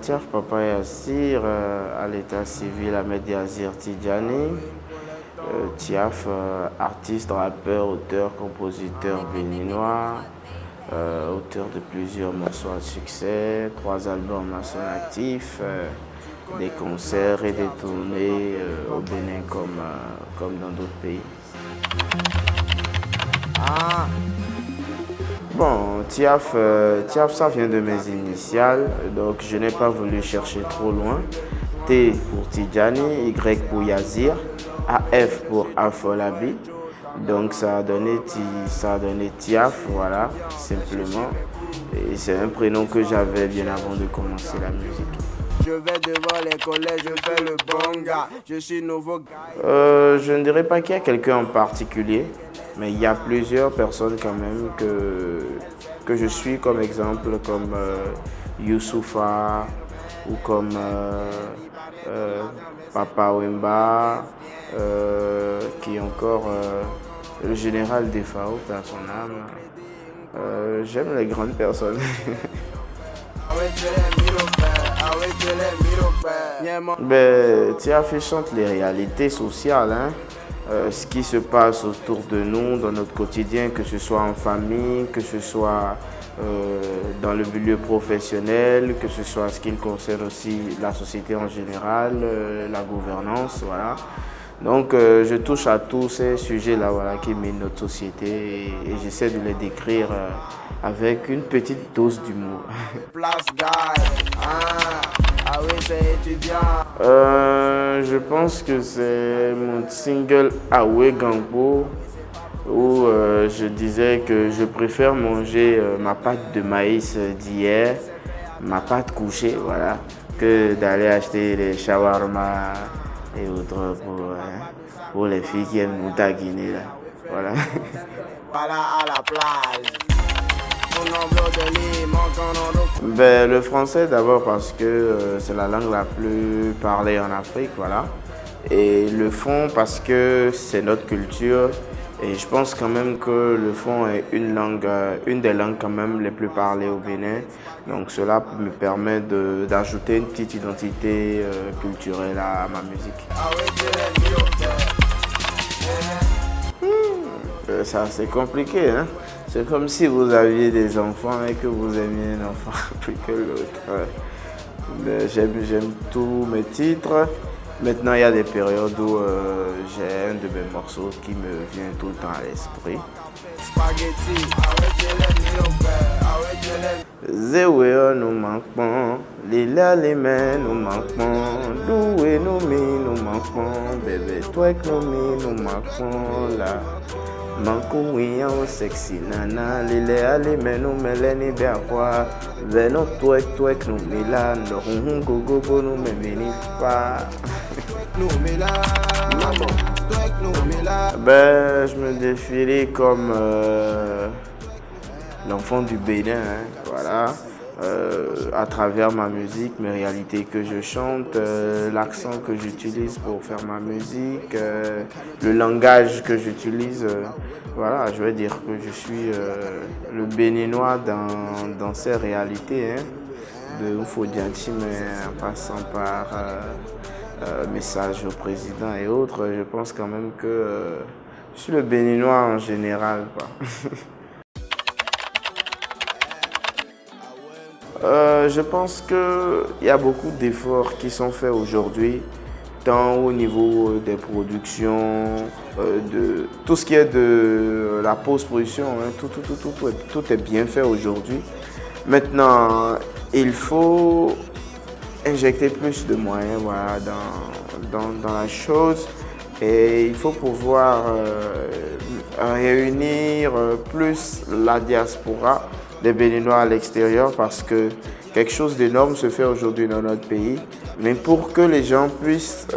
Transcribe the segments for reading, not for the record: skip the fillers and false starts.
Tiaf Papa Yassir, à l'état civil Ahmed Yazir Tidjani. Tiaf, artiste, rappeur, auteur, compositeur béninois, auteur de plusieurs morceaux à succès, 3 albums à son actif, des concerts et des tournées au Bénin comme dans d'autres pays. Bon, Tiaf, ça vient de mes initiales, donc je n'ai pas voulu chercher trop loin. T pour Tidjani, Y pour Yazir, AF pour Afolabi. Donc ça a donné Tiaf, voilà, simplement. Et c'est un prénom que j'avais bien avant de commencer la musique. Je vais devant les collèges, je fais le bon gars, je suis nouveau gars. Je ne dirais pas qu'il y a quelqu'un en particulier, mais il y a plusieurs personnes quand même que je suis comme exemple, comme Youssoufa ou comme Papa Wemba, qui est encore le général Defao, par son âme. J'aime les grandes personnes. Tiaf chante les réalités sociales, hein? Ce qui se passe autour de nous, dans notre quotidien, que ce soit en famille, que ce soit dans le milieu professionnel, que ce soit ce qui concerne aussi la société en général, la gouvernance, voilà. Donc je touche à tous ces sujets-là, voilà, qui minent notre société et j'essaie de les décrire avec une petite dose d'humour. Je pense que c'est mon single Awe Gangbo où je disais que je préfère manger ma pâte de maïs d'hier, ma pâte couchée, voilà, que d'aller acheter des shawarma et autres pour les filles qui aiment Mouta Guinée, là. Voilà. À la plage. Le français d'abord parce que c'est la langue la plus parlée en Afrique, voilà. Et le fon parce que c'est notre culture. Et je pense quand même que le fon est une des langues quand même les plus parlées au Bénin. Donc cela me permet d'ajouter une petite identité culturelle à ma musique. Ça c'est compliqué, hein? C'est comme si vous aviez des enfants et que vous aimiez un enfant plus que l'autre. J'aime tous mes titres. Maintenant, il y a des périodes où j'ai un de mes morceaux qui me vient tout le temps à l'esprit. Zéoué nous manquons, Lila les mains nous manquons, Doué nous mi nous manquons, bébé toi nous mi nous manquons là. Mankou wiyan sexy nana, lile alime nou meleni be akwa, veno twek nou mila, nohun gogo nou me meni fa. Je me définis comme l'enfant du Bénin, hein, voilà. À travers ma musique, mes réalités que je chante, l'accent que j'utilise pour faire ma musique, le langage que j'utilise. Voilà, je vais dire que je suis le béninois dans ces réalités, hein, de Oufo-Dianchi, mais en passant par message au président et autres. Je pense quand même que je suis le béninois en général, quoi. Je pense qu'il y a beaucoup d'efforts qui sont faits aujourd'hui, tant au niveau des productions, de tout ce qui est de la post-production, hein, tout est bien fait aujourd'hui. Maintenant, il faut injecter plus de moyens, voilà, dans la chose et il faut pouvoir réunir plus la diaspora des Béninois à l'extérieur parce que quelque chose d'énorme se fait aujourd'hui dans notre pays. Mais pour que les gens puissent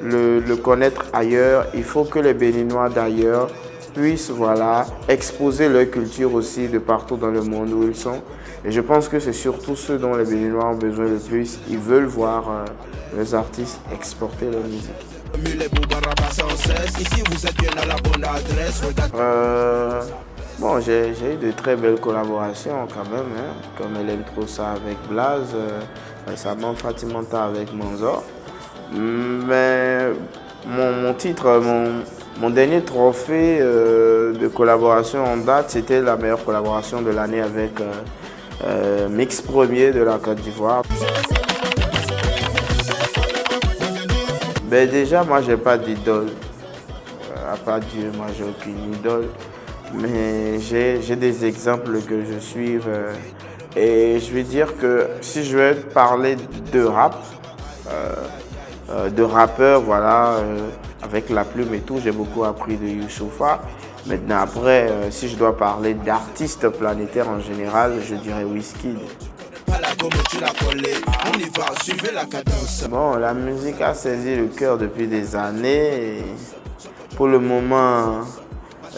le connaître ailleurs, il faut que les Béninois d'ailleurs puissent, voilà, exposer leur culture aussi de partout dans le monde où ils sont. Et je pense que c'est surtout ce dont les Béninois ont besoin le plus. Ils veulent voir les artistes exporter leur musique. Bon, j'ai eu de très belles collaborations quand même, hein, comme Electrosa avec Blaze, récemment Fatimanta avec Manzor. Mais mon titre, mon dernier trophée de collaboration en date, c'était la meilleure collaboration de l'année avec Mix Premier de la Côte d'Ivoire. Ben déjà, moi, j'ai pas d'idole. À part Dieu, moi, j'ai aucune idole. Mais j'ai des exemples que je suis. Et je vais dire que si je vais parler de rap, de rappeur, voilà, avec la plume et tout, j'ai beaucoup appris de Youssoupha. Maintenant, après, si je dois parler d'artistes planétaires en général, je dirais Wizkid. Bon, la musique a saisi le cœur depuis des années. Et pour le moment,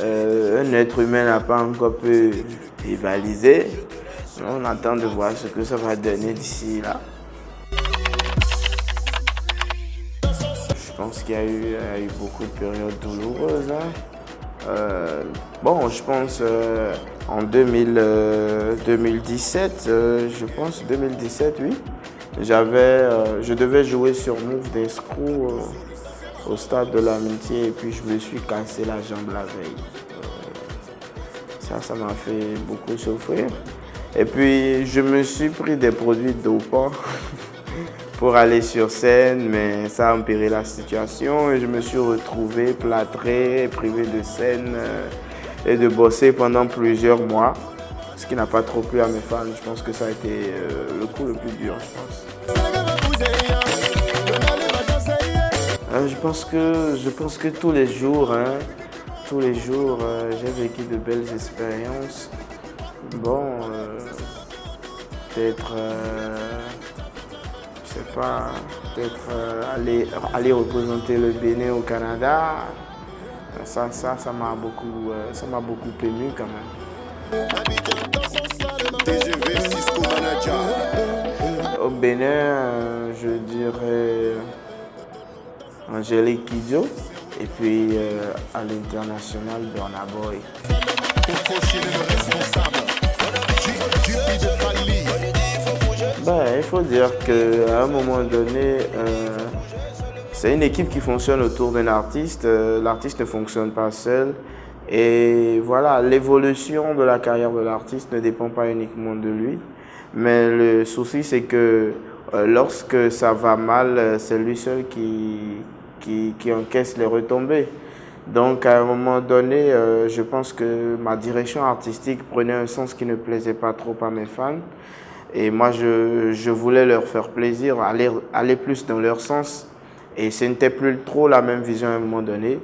un être humain n'a pas encore pu rivaliser. On attend de voir ce que ça va donner d'ici là. Je pense qu'il y a eu beaucoup de périodes douloureuses, hein. Bon, je pense en 2017, je pense 2017, oui. Je devais jouer sur Move d'Escrew au stade de l'Amitié et puis je me suis cassé la jambe la veille. Ça m'a fait beaucoup souffrir. Et puis je me suis pris des produits dopants pour aller sur scène, mais ça a empiré la situation et je me suis retrouvé plâtré, privé de scène et de bosser pendant plusieurs mois, ce qui n'a pas trop plu à mes fans. Je pense que ça a été le coup le plus dur, je pense. Je pense que tous les jours, j'ai vécu de belles expériences. Bon, peut-être, je sais pas, peut-être aller représenter le Bénin au Canada. Ça m'a beaucoup ému quand même. Au Bénin, je dirais Angélique Kidjo et puis à l'international Burna Boy. Ben, il faut dire qu'à un moment donné, c'est une équipe qui fonctionne autour d'un artiste. L'artiste ne fonctionne pas seul. Et voilà, l'évolution de la carrière de l'artiste ne dépend pas uniquement de lui. Mais le souci, c'est que lorsque ça va mal, c'est lui seul qui encaisse les retombées. Donc à un moment donné, je pense que ma direction artistique prenait un sens qui ne plaisait pas trop à mes fans. Et moi, je voulais leur faire plaisir, aller plus dans leur sens. Et ce n'était plus trop la même vision à un moment donné.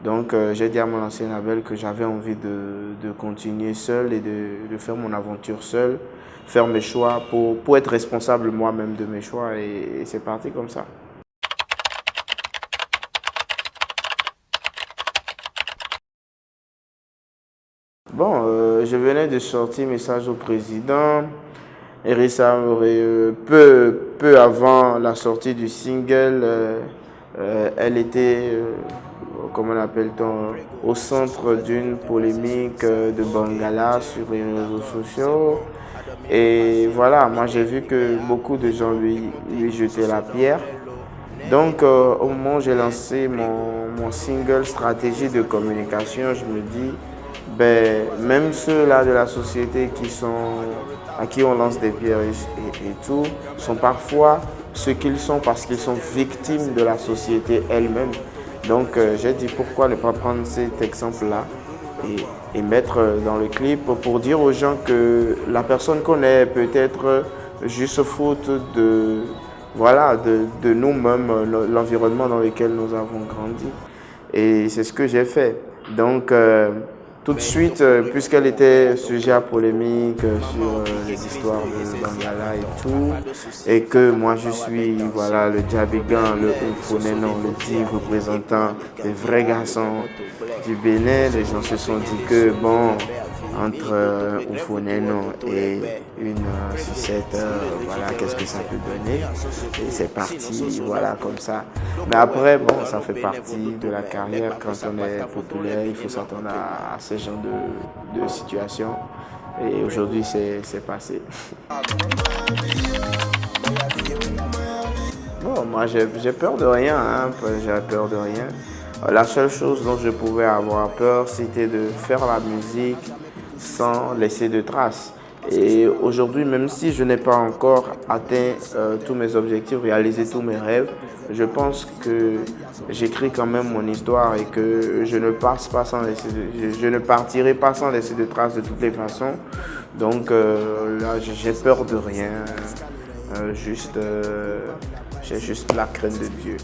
Donc j'ai dit à mon ancien label que j'avais envie de continuer seul et de faire mon aventure seul, faire mes choix pour être responsable moi-même de mes choix. Et c'est parti comme ça. Bon, je venais de sortir message au président. Erissa peu avant la sortie du single, elle était, comment l'appelle-t-on, au centre d'une polémique de Bangala sur les réseaux sociaux. Et voilà, moi j'ai vu que beaucoup de gens lui jetaient la pierre. Donc au moment où j'ai lancé mon single Stratégie de communication, je me dis, ben, même ceux-là de la société à qui on lance des pierres et tout, sont parfois ce qu'ils sont parce qu'ils sont victimes de la société elle-même. Donc j'ai dit pourquoi ne pas prendre cet exemple-là et mettre dans le clip pour dire aux gens que la personne qu'on est peut être juste faute de nous-mêmes, l'environnement dans lequel nous avons grandi. Et c'est ce que j'ai fait. Donc tout de suite, puisqu'elle était sujet à polémique sur les histoires de Bangala et tout, et que moi je suis le Djabigan, le Oufounénon, le div représentant des vrais garçons du Bénin, les gens se sont dit que bon, entre Oufoneno et une sucette, voilà, qu'est-ce que ça peut donner. Et c'est parti, voilà, comme ça. Mais après, bon, ça fait partie de la carrière. Quand on est populaire, il faut s'attendre à ce genre de situation. Et aujourd'hui, c'est passé. Bon, moi, j'ai peur de rien, hein, j'ai peur de rien. La seule chose dont je pouvais avoir peur, c'était de faire la musique sans laisser de traces. Et aujourd'hui, même si je n'ai pas encore atteint tous mes objectifs, réalisé tous mes rêves, je pense que j'écris quand même mon histoire et que je ne partirai pas sans laisser de traces de toutes les façons. Donc là, j'ai peur de rien. J'ai juste la crainte de Dieu.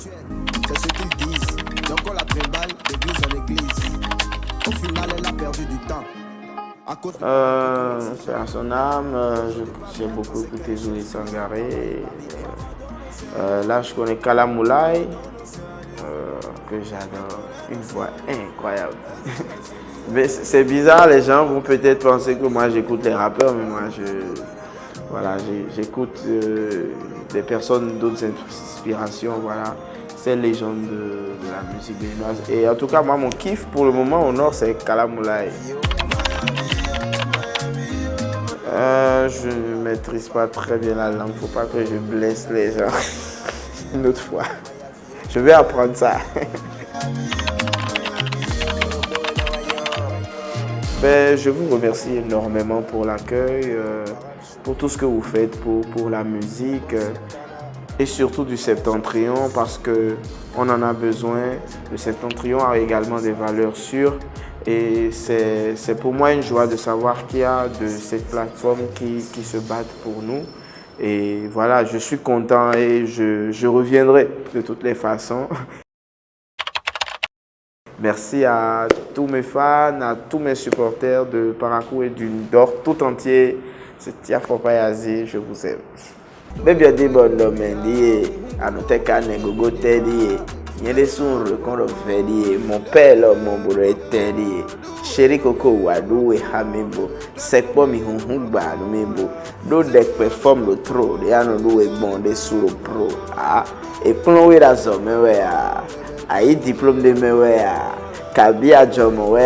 C'est ce qu'ils disent. Donc on la trimballe d'église en église. Au final, elle a perdu du temps. C'est à son âme, j'ai beaucoup écouté Julie Sangaré. Là, je connais Kalamoulay, que j'adore. Une voix incroyable. Mais c'est bizarre, les gens vont peut-être penser que moi j'écoute les rappeurs, mais moi j'écoute des personnes d'autres inspirations, voilà. C'est légende de la musique béninoise. Et en tout cas, moi, mon kiff pour le moment au nord, c'est Kalamoulay. Je ne maîtrise pas très bien la langue, faut pas que je blesse les gens une autre fois. Je vais apprendre ça. Je vous remercie énormément pour l'accueil, pour tout ce que vous faites pour la musique et surtout du Septentrion parce qu'on en a besoin. Le Septentrion a également des valeurs sûres. Et c'est pour moi une joie de savoir qu'il y a de cette plateforme qui se battent pour nous. Et voilà, je suis content et je reviendrai de toutes les façons. Merci à tous mes fans, à tous mes supporters de Parakou et du Nord tout entier. C'est Tia Fopayazi, je vous aime. Baby di bondo mendi anoteka negogo tedi. Nyele sun rekondo vedi mon père mon boretedi chéri koko wadou hamimbo sekpo mi hunhugba no mimbo do dek perform lo tro de ano do e bonde sur le pro e plon we da zo mewe ai diplôme de mewe kabi ajomo we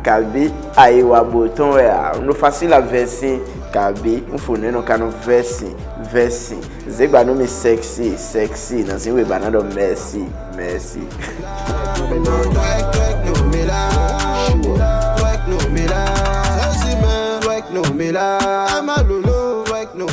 kabi ai waboton we no facile a verser kabi Oufoneno kano versi zegba no me sexy na zinwe banado merci no